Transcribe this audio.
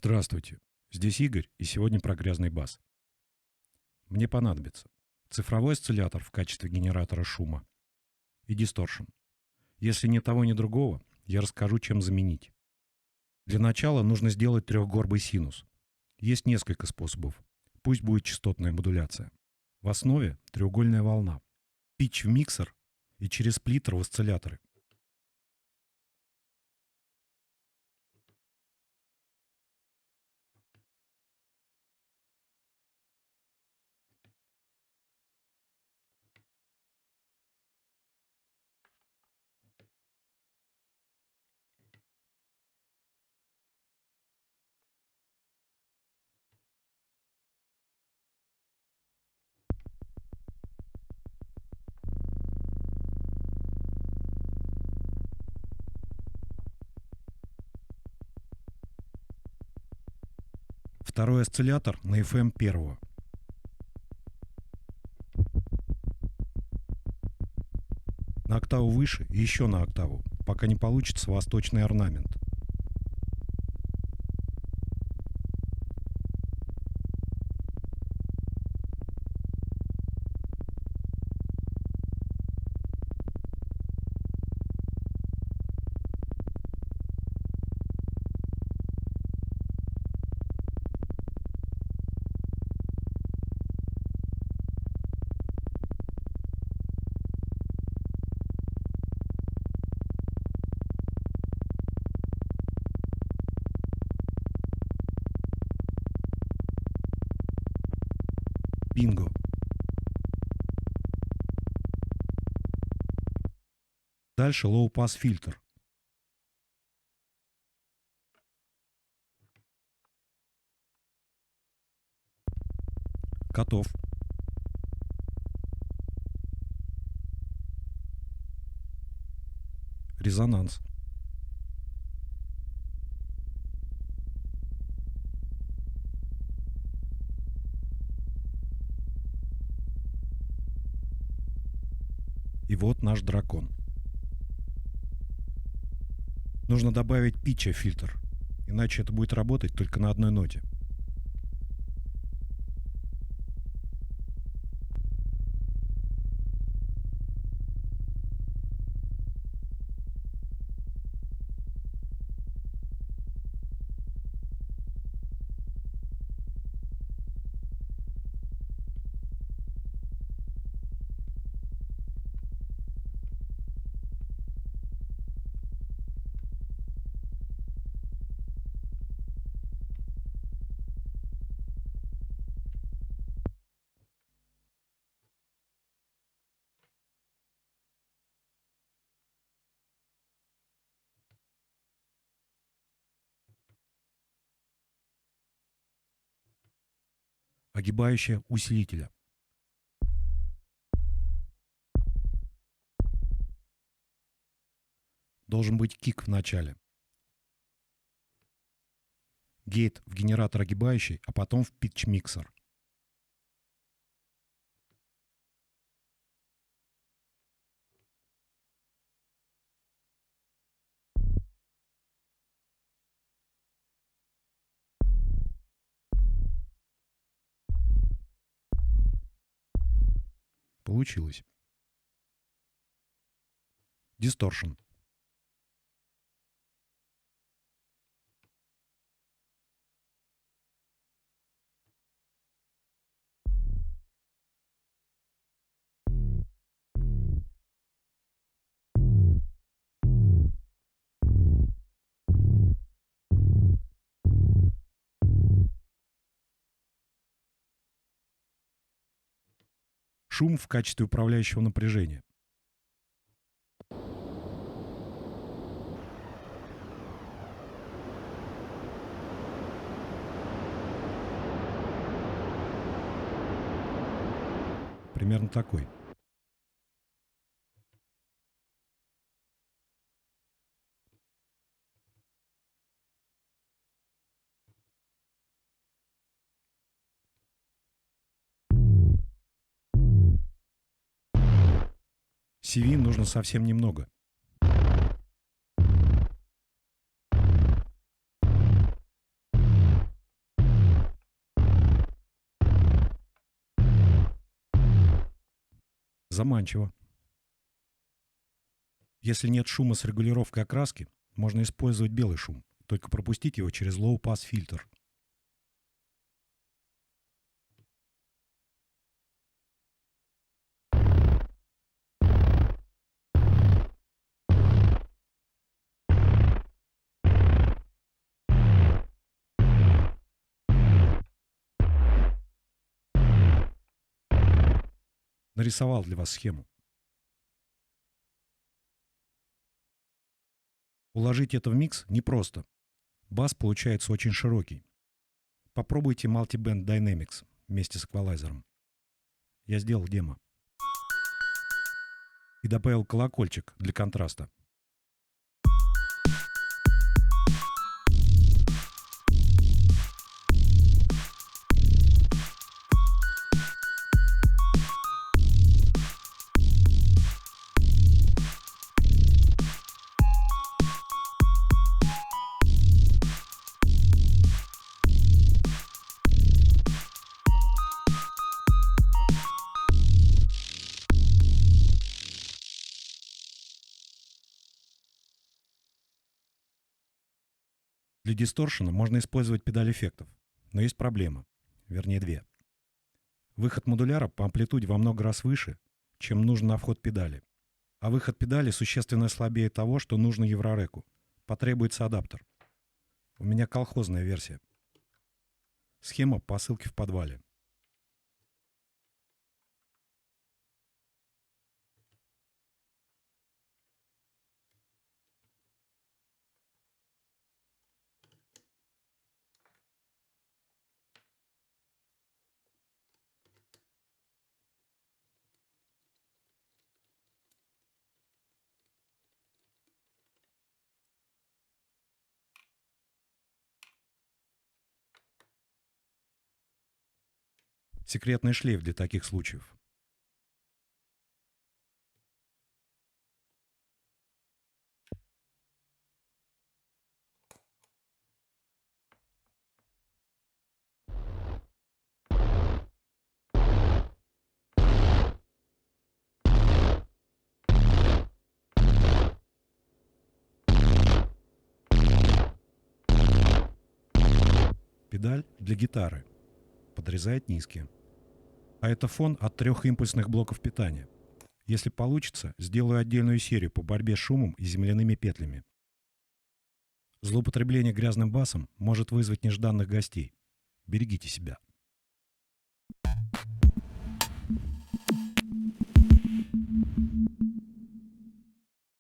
Здравствуйте, здесь Игорь, и сегодня про грязный бас. Мне понадобится цифровой осциллятор в качестве генератора шума и дисторшн. Если ни того, ни другого, я расскажу, чем заменить. Для начала нужно сделать трехгорбый синус. Есть несколько способов. Пусть будет частотная модуляция. В основе треугольная волна. Питч в миксер и через сплиттер в осцилляторы. Второй осциллятор на FM первого. На октаву выше и еще на октаву, пока не получится восточный орнамент. Бинго. Дальше low-pass фильтр. Готов. Резонанс. И вот наш дракон. Нужно добавить питча в фильтр, иначе это будет работать только на одной ноте. Огибающая усилителя. Должен быть кик в начале. Гейт в генератор огибающий, а потом в питч-миксер. Получилось. Дисторшн. Шум в качестве управляющего напряжения. Примерно такой. CV нужно совсем немного. Заманчиво. Если нет шума с регулировкой окраски, можно использовать белый шум, только пропустить его через low-pass фильтр. Нарисовал для вас схему. Уложить это в микс непросто. Бас получается очень широкий. Попробуйте Multiband Dynamics вместе с эквалайзером. Я сделал демо. И добавил колокольчик для контраста. Для дисторшена можно использовать педаль эффектов, но есть проблема, вернее две. Выход модуляра по амплитуде во много раз выше, чем нужно на вход педали. А выход педали существенно слабее того, что нужно Еврореку. Потребуется адаптер. У меня колхозная версия. Схема по ссылке в подвале. Секретный шлейф для таких случаев. Педаль для гитары. Подрезает низкие. А это фон от 3 импульсных блоков питания. Если получится, сделаю отдельную серию по борьбе с шумом и земляными петлями. Злоупотребление грязным басом может вызвать нежданных гостей. Берегите себя.